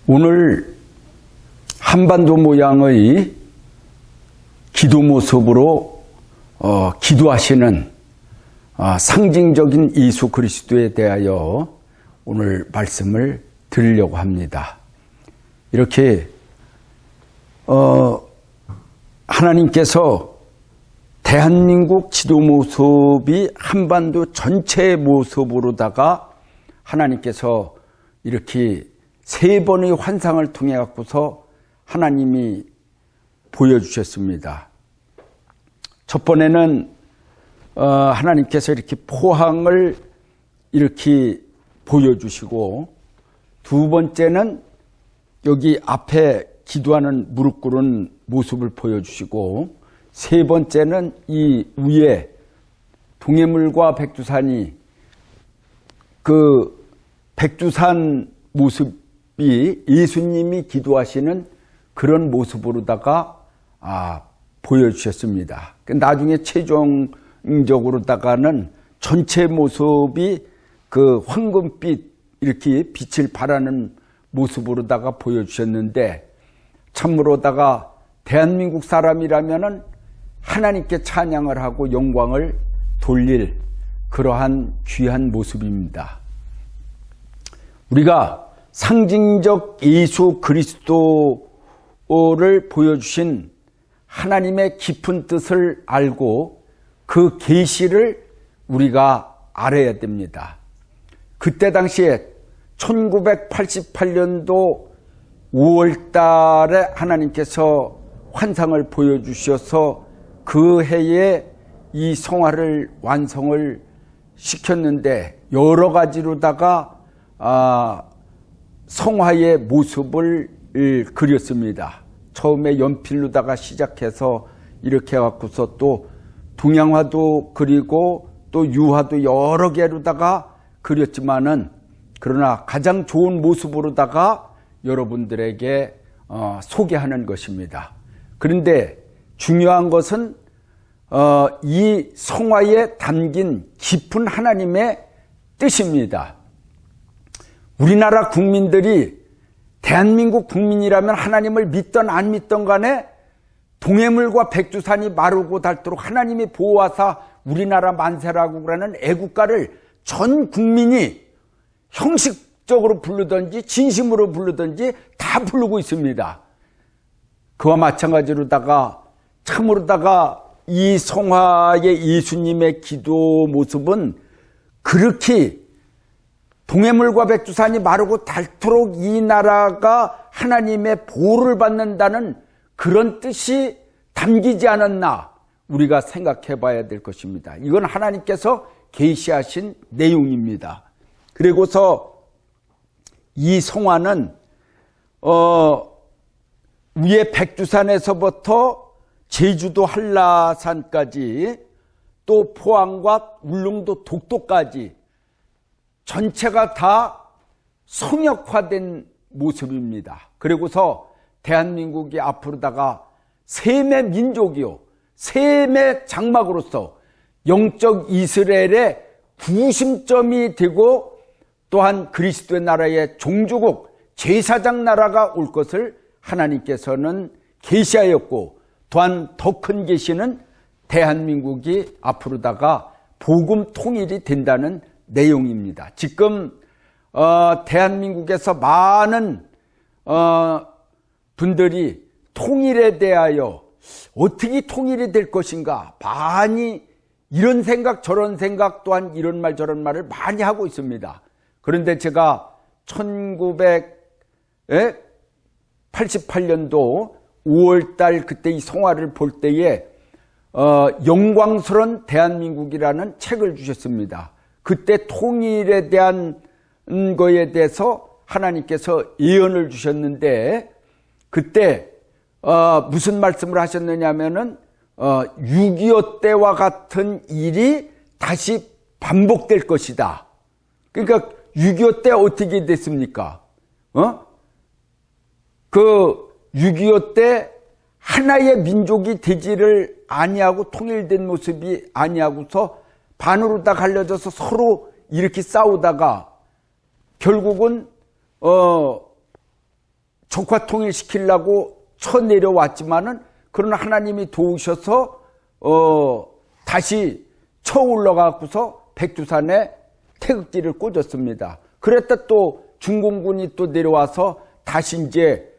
오늘 한반도 모양의 기도 모습으로 기도하시는 상징적인 예수 그리스도에 대하여 오늘 말씀을 드리려고 합니다. 이렇게 하나님께서 대한민국 지도 모습이 한반도 전체의 모습으로다가 하나님께서 이렇게 세 번의 환상을 통해 갖고서 하나님이 보여주셨습니다. 첫 번에는 하나님께서 이렇게 포항을 이렇게 보여주시고, 두 번째는 여기 앞에 기도하는 무릎 꿇은 모습을 보여주시고, 세 번째는 이 위에 동해물과 백두산이 그 백두산 모습이 예수님이 기도하시는 그런 모습으로다가 보여주셨습니다. 나중에 최종적으로다가는 전체 모습이 그 황금빛 이렇게 빛을 발하는 모습으로다가 보여주셨는데, 참으로다가 대한민국 사람이라면은 하나님께 찬양을 하고 영광을 돌릴 그러한 귀한 모습입니다. 우리가 상징적 예수 그리스도를 보여주신 하나님의 깊은 뜻을 알고 그 계시를 우리가 알아야 됩니다. 그때 당시에 1988년도 5월 달에 하나님께서 환상을 보여주셔서 그 해에 이 성화를 완성을 시켰는데, 여러 가지로다가 성화의 모습을 그렸습니다. 처음에 연필로다가 시작해서 이렇게 해갖고서 또 동양화도 그리고 또 유화도 여러 개로다가 그렸지만은, 그러나 가장 좋은 모습으로다가 여러분들에게 소개하는 것입니다. 그런데 중요한 것은 이 성화에 담긴 깊은 하나님의 뜻입니다. 우리나라 국민들이 대한민국 국민이라면 하나님을 믿던 안 믿던 간에 동해물과 백두산이 마르고 닳도록 하나님이 보호하사 우리나라 만세라고 그러는 애국가를 전 국민이 형식적으로 부르든지 진심으로 부르든지 다 부르고 있습니다. 그와 마찬가지로다가 참으로다가 이 성화의 예수님의 기도 모습은 그렇게 동해물과 백두산이 마르고 닳도록 이 나라가 하나님의 보호를 받는다는 그런 뜻이 담기지 않았나 우리가 생각해 봐야 될 것입니다. 이건 하나님께서 계시하신 내용입니다. 그리고서 이 성화는 위에 백두산에서부터 제주도 한라산까지 또 포항과 울릉도 독도까지 전체가 다 성역화된 모습입니다. 그리고서 대한민국이 앞으로다가 셈의 민족이요, 셈의 장막으로서 영적 이스라엘의 구심점이 되고, 또한 그리스도의 나라의 종주국 제사장 나라가 올 것을 하나님께서는 계시하였고, 또한 더 큰 계시는 대한민국이 앞으로다가 복음 통일이 된다는 내용입니다. 지금 대한민국에서 많은 분들이 통일에 대하여 어떻게 통일이 될 것인가, 많이 이런 생각 저런 생각, 또한 이런 말 저런 말을 많이 하고 있습니다. 그런데 제가 1988년도 5월달 그때 이 성화를 볼 때에 영광스러운 대한민국이라는 책을 주셨습니다. 그때 통일에 대한 거에 대해서 하나님께서 예언을 주셨는데, 그때 무슨 말씀을 하셨느냐 하면은 6.25 때와 같은 일이 다시 반복될 것이다. 그러니까 6.25 때 어떻게 됐습니까? 그 6.25 때 하나의 민족이 되지를 아니하고 통일된 모습이 아니하고서 반으로 다 갈려져서 서로 이렇게 싸우다가 결국은 적화 통일시키려고 쳐내려왔지만은 그러나 하나님이 도우셔서 다시 쳐 올라가고서 백두산에 태극기를 꽂았습니다. 그랬다 또 중공군이 또 내려와서 다시 이제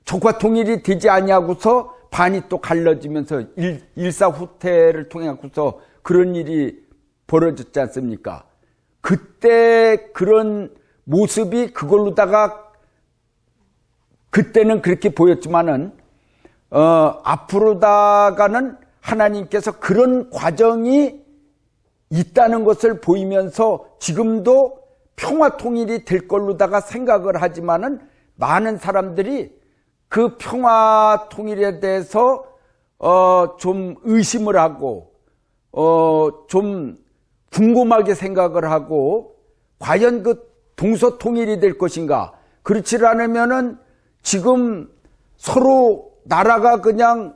적화 통일이 되지 아니하고서 반이 또 갈라지면서 일사후퇴를 통해 갖고서 그런 일이 벌어졌지 않습니까? 그때 그런 모습이 그걸로다가 그때는 그렇게 보였지만은 앞으로다가는 하나님께서 그런 과정이 있다는 것을 보이면서 지금도 평화 통일이 될 걸로다가 생각을 하지만은 많은 사람들이 그 평화 통일에 대해서 좀 의심을 하고 좀 궁금하게 생각을 하고 과연 그 동서 통일이 될 것인가? 그렇지 않으면은 지금 서로 나라가 그냥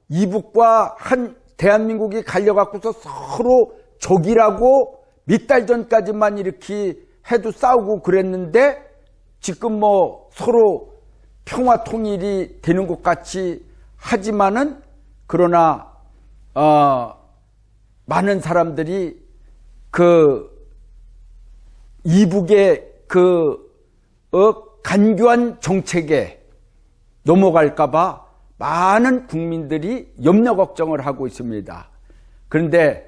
이북과 한 대한민국이 갈려갖고서 서로 적이라고 몇 달 전까지만 이렇게 해도 싸우고 그랬는데 지금 뭐 서로 평화 통일이 되는 것 같이 하지만은 그러나 많은 사람들이 그 이북의 그 간교한 정책에 넘어갈까봐 많은 국민들이 염려 걱정을 하고 있습니다. 그런데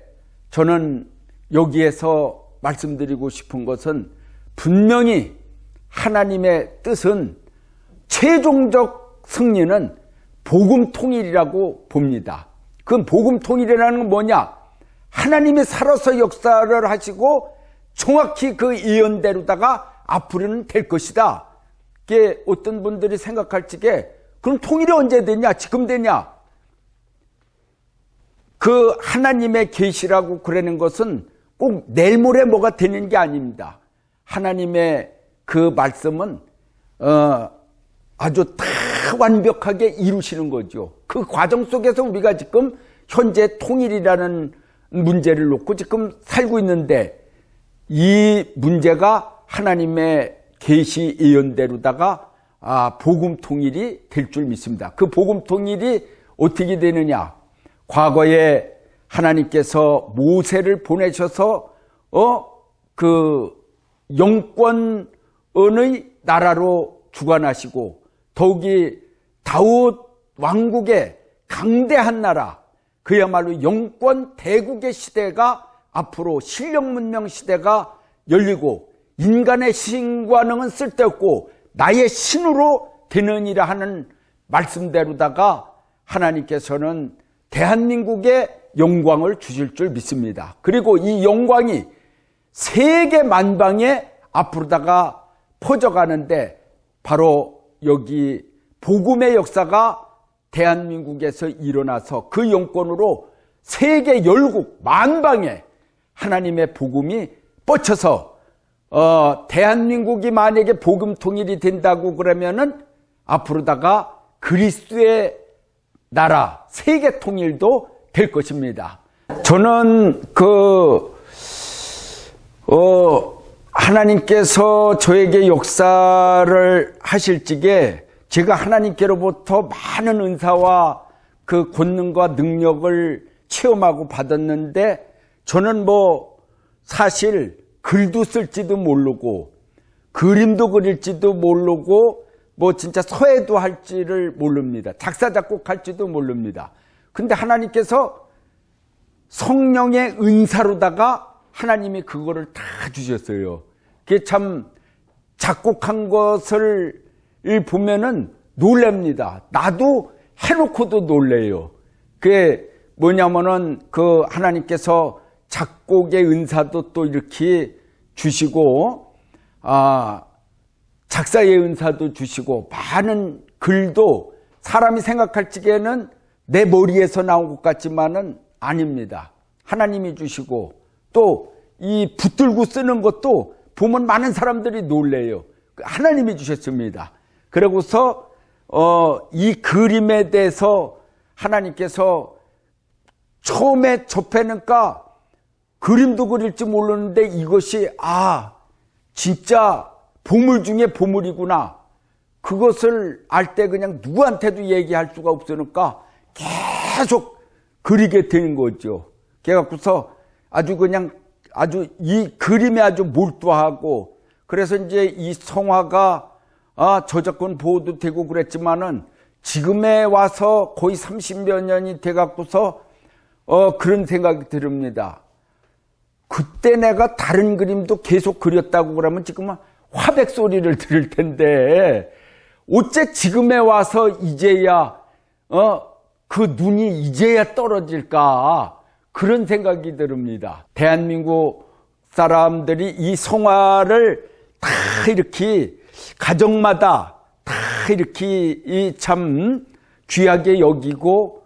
저는 여기에서 말씀드리고 싶은 것은 분명히 하나님의 뜻은 최종적 승리는 복음 통일이라고 봅니다. 그 복음 통일이라는 건 뭐냐? 하나님이 살아서 역사를 하시고 정확히 그 예언대로다가 앞으로는 될 것이다. 그게 어떤 분들이 생각할 적에 그럼 통일이 언제 되냐? 지금 되냐? 그 하나님의 계시라고 그러는 것은 꼭 내일 모레 뭐가 되는 게 아닙니다. 하나님의 그 말씀은 아주 다 완벽하게 이루시는 거죠. 그 과정 속에서 우리가 지금 현재 통일이라는 문제를 놓고 지금 살고 있는데 이 문제가 하나님의 계시 예언대로다가 복음 통일이 될 줄 믿습니다. 그 복음 통일이 어떻게 되느냐? 과거에 하나님께서 모세를 보내셔서 그 영권의 나라로 주관하시고 더욱이 다윗 왕국의 강대한 나라, 그야말로 영권 대국의 시대가 앞으로 실력문명 시대가 열리고 인간의 신관능은 쓸데없고 나의 신으로 되느니라 하는 말씀대로다가 하나님께서는 대한민국에 영광을 주실 줄 믿습니다. 그리고 이 영광이 세계 만방에 앞으로다가 퍼져가는데 바로 여기 복음의 역사가 대한민국에서 일어나서 그 영권으로 세계 열국 만방에 하나님의 복음이 뻗쳐서 대한민국이 만약에 복음 통일이 된다고 그러면은 앞으로다가 그리스도의 나라 세계 통일도 될 것입니다. 저는 하나님께서 저에게 역사를 하실 적에 제가 하나님께로부터 많은 은사와 그 권능과 능력을 체험하고 받았는데 저는 뭐 사실 글도 쓸지도 모르고 그림도 그릴지도 모르고 뭐 진짜 서예도 할지를 모릅니다. 작사 작곡할지도 모릅니다. 근데 하나님께서 성령의 은사로다가 하나님이 그거를 다 주셨어요. 그게 참 작곡한 것을 보면은 놀랍니다. 나도 해놓고도 놀래요. 그게 뭐냐면은 그 하나님께서 작곡의 은사도 또 이렇게 주시고 작사의 은사도 주시고 많은 글도 사람이 생각할 적에는 내 머리에서 나온 것 같지만은 아닙니다. 하나님이 주시고 또 이 붙들고 쓰는 것도 보면 많은 사람들이 놀래요. 하나님이 주셨습니다. 그러고서 이 그림에 대해서 하나님께서 처음에 접해니까 그림도 그릴 줄 모르는데 이것이 진짜 보물 중에 보물이구나. 그것을 알 때 그냥 누구한테도 얘기할 수가 없으니까 계속 그리게 되는 거죠. 그래갖고서 아주 이 그림에 아주 몰두하고, 그래서 이제 이 성화가 저작권 보호도 되고 그랬지만은 지금에 와서 거의 30여 년이 돼갖고서 그런 생각이 듭니다. 그때 내가 다른 그림도 계속 그렸다고 그러면 지금은 화백 소리를 들을 텐데, 어째 지금에 와서 이제야 그 눈이 이제야 떨어질까, 그런 생각이 듭니다. 대한민국 사람들이 이 성화를 다 이렇게 가정마다 다 이렇게 참 귀하게 여기고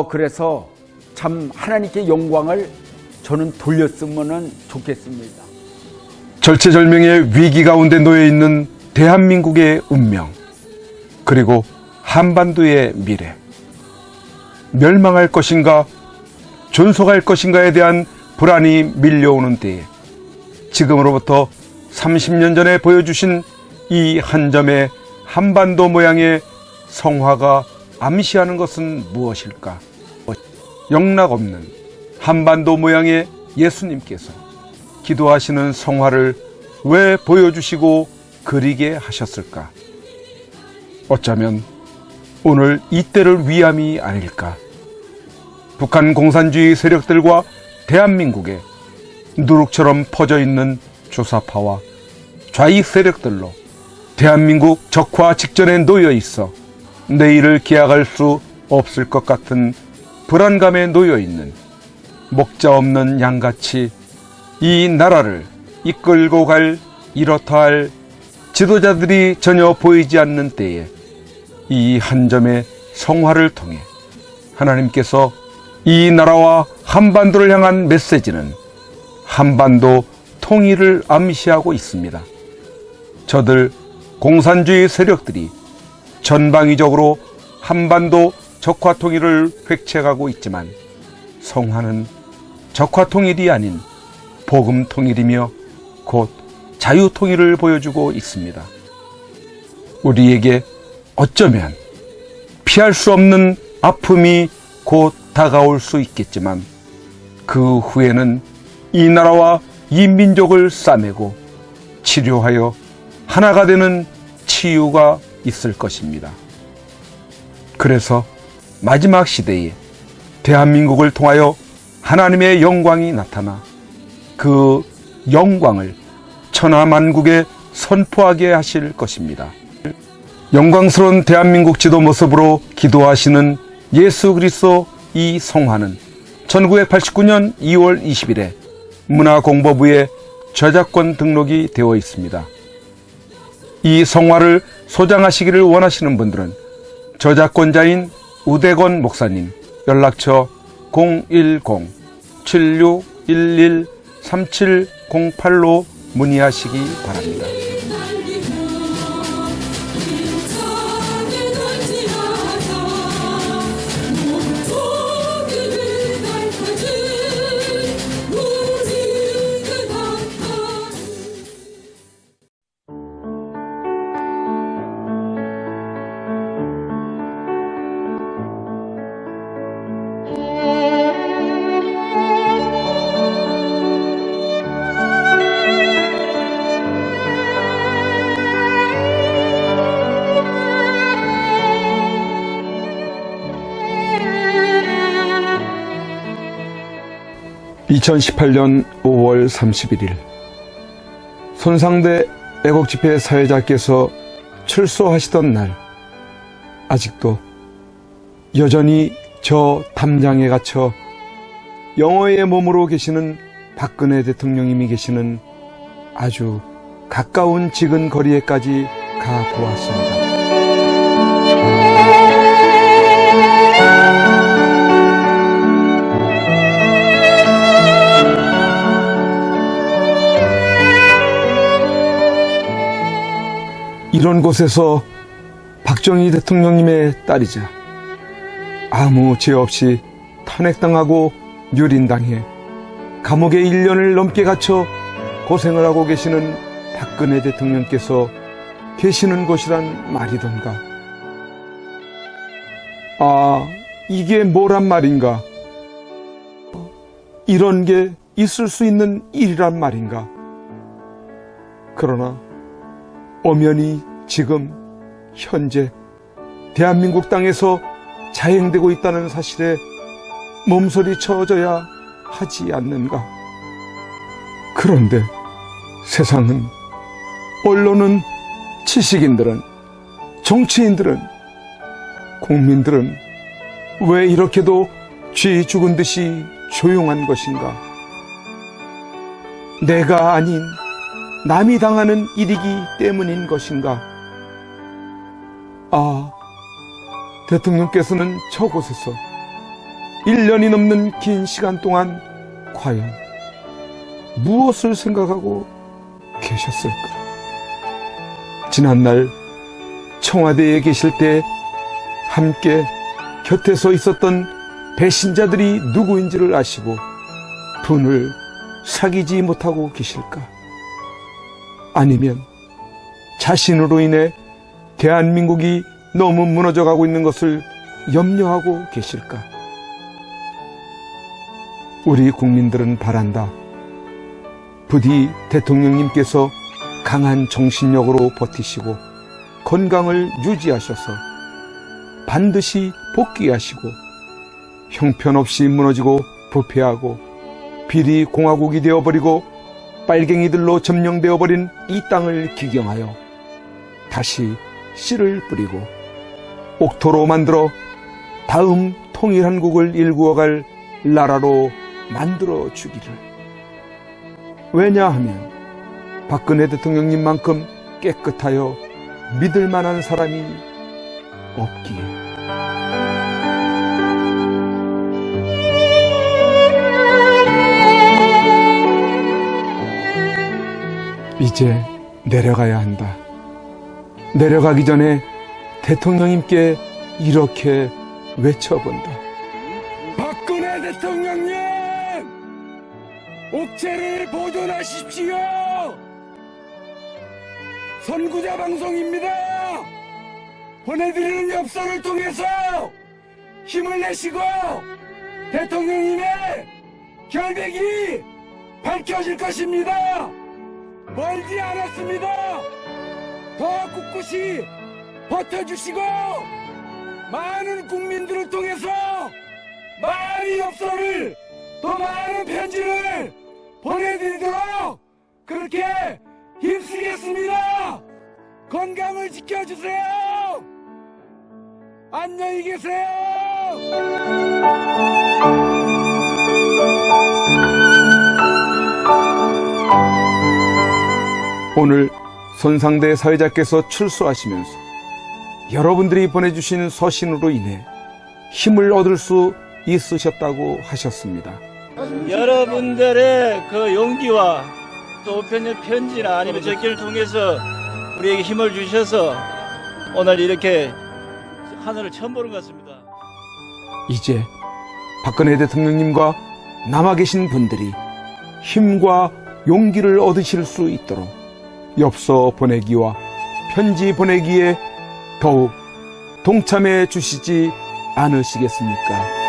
그래서 참 하나님께 영광을 저는 돌렸으면 좋겠습니다. 절체절명의 위기 가운데 놓여 있는 대한민국의 운명, 그리고 한반도의 미래, 멸망할 것인가 존속할 것인가에 대한 불안이 밀려오는 때에 지금으로부터 30년 전에 보여주신 이 한 점의 한반도 모양의 성화가 암시하는 것은 무엇일까? 영락없는 한반도 모양의 예수님께서 기도하시는 성화를 왜 보여주시고 그리게 하셨을까? 어쩌면 오늘 이때를 위함이 아닐까? 북한 공산주의 세력들과 대한민국에 누룩처럼 퍼져 있는 주사파와 좌익 세력들로 대한민국 적화 직전에 놓여 있어 내일을 기약할 수 없을 것 같은 불안감에 놓여 있는 목자 없는 양같이 이 나라를 이끌고 갈 이렇다 할 지도자들이 전혀 보이지 않는 때에 이 한 점의 성화를 통해 하나님께서 이 나라와 한반도를 향한 메시지는 한반도 통일을 암시하고 있습니다. 저들 공산주의 세력들이 전방위적으로 한반도 적화 통일을 획책하고 있지만 성화는 적화 통일이 아닌 복음 통일이며 곧 자유 통일을 보여주고 있습니다. 우리에게 어쩌면 피할 수 없는 아픔이 곧 다가올 수 있겠지만 그 후에는 이 나라와 이 민족을 싸매고 치료하여 하나가 되는 치유가 있을 것입니다. 그래서 마지막 시대에 대한민국을 통하여 하나님의 영광이 나타나 그 영광을 천하만국에 선포하게 하실 것입니다. 영광스러운 대한민국 지도 모습으로 기도하시는 예수 그리스도 이 성화는 1989년 2월 20일에 문화공보부에 저작권 등록이 되어 있습니다. 이 성화를 소장하시기를 원하시는 분들은 저작권자인 우대건 목사님 연락처 010-7611-3708로 문의하시기 바랍니다. (2018년 5월 31일) 손상대 애국집회 사회자께서 출소하시던 날, 아직도 여전히 저 담장에 갇혀 영어의 몸으로 계시는 박근혜 대통령님이 계시는 아주 가까운 지근 거리에까지 가보았습니다. 이런 곳에서 박정희 대통령님의 딸이자 아무 죄 없이 탄핵당하고 유린당해 감옥에 1년을 넘게 갇혀 고생을 하고 계시는 박근혜 대통령께서 계시는 것이란 말이던가. 아, 이게 뭐란 말인가? 이런 게 있을 수 있는 일이란 말인가? 그러나 엄연히 지금 현재 대한민국 땅에서 자행되고 있다는 사실에 몸서리 쳐져야 하지 않는가? 그런데 세상은, 언론은, 지식인들은, 정치인들은, 국민들은 왜 이렇게도 쥐 죽은 듯이 조용한 것인가? 내가 아닌 남이 당하는 일이기 때문인 것인가? 아, 대통령께서는 저곳에서 1년이 넘는 긴 시간 동안 과연 무엇을 생각하고 계셨을까? 지난날 청와대에 계실 때 함께 곁에 서 있었던 배신자들이 누구인지를 아시고 분을 사귀지 못하고 계실까? 아니면 자신으로 인해 대한민국이 너무 무너져가고 있는 것을 염려하고 계실까? 우리 국민들은 바란다. 부디 대통령님께서 강한 정신력으로 버티시고 건강을 유지하셔서 반드시 복귀하시고 형편없이 무너지고 부패하고 비리 공화국이 되어버리고 빨갱이들로 점령되어버린 이 땅을 기경하여 다시 씨를 뿌리고 옥토로 만들어 다음 통일한국을 일구어갈 나라로 만들어 주기를. 왜냐하면 박근혜 대통령님만큼 깨끗하여 믿을 만한 사람이 없기에. 이제 내려가야 한다. 내려가기 전에 대통령님께 이렇게 외쳐본다. 박근혜 대통령님! 옥체를 보존하십시오! 선구자 방송입니다! 보내드리는 엽서를 통해서 힘을 내시고 대통령님의 결백이 밝혀질 것입니다! 멀지 않았습니다! 더 꿋꿋이 버텨주시고 많은 국민들을 통해서 많은 엽서를, 더 많은 편지를 보내드리도록 그렇게 힘쓰겠습니다. 건강을 지켜주세요. 안녕히 계세요. 오늘 손상대 사회자께서 출소하시면서 여러분들이 보내주신 서신으로 인해 힘을 얻을 수 있으셨다고 하셨습니다. 여러분들의 그 용기와 또 편지나 아니면 적기를 통해서 우리에게 힘을 주셔서 오늘 이렇게 하늘을 처음 보는 것 같습니다. 이제 박근혜 대통령님과 남아 계신 분들이 힘과 용기를 얻으실 수 있도록 엽서 보내기와 편지 보내기에 더욱 동참해 주시지 않으시겠습니까?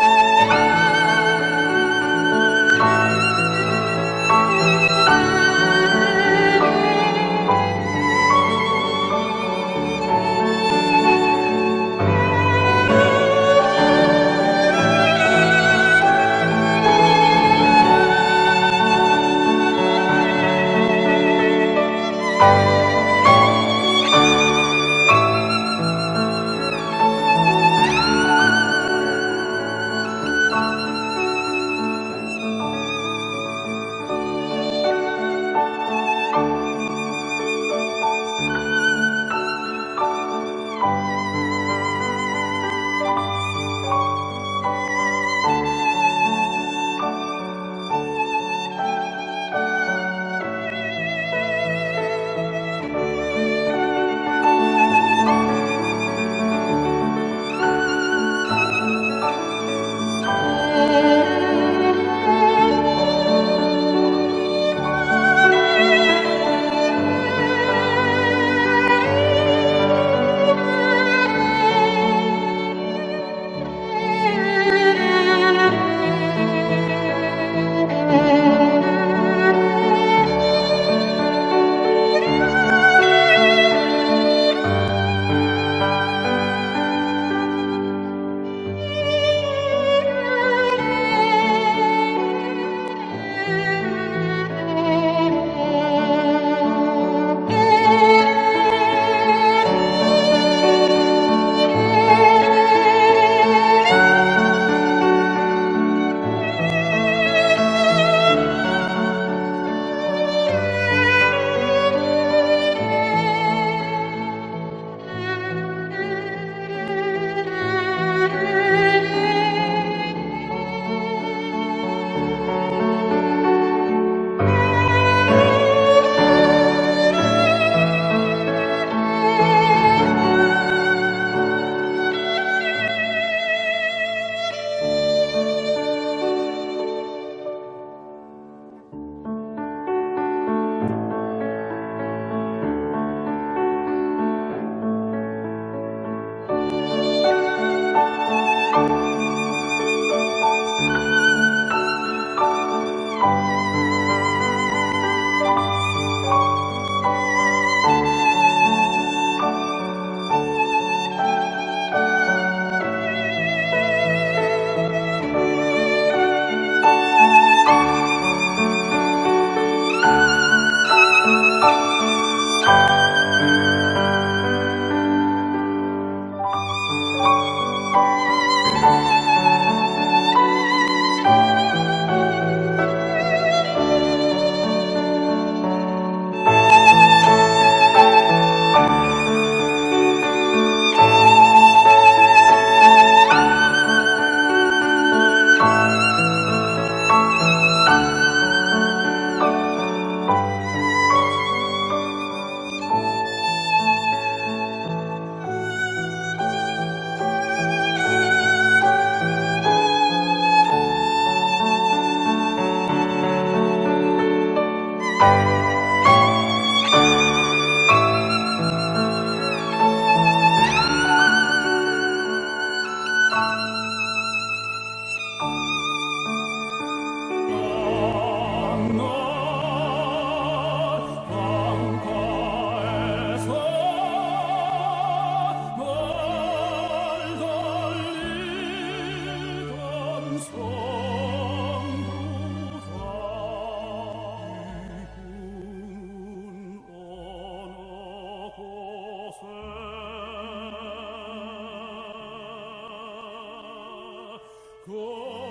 고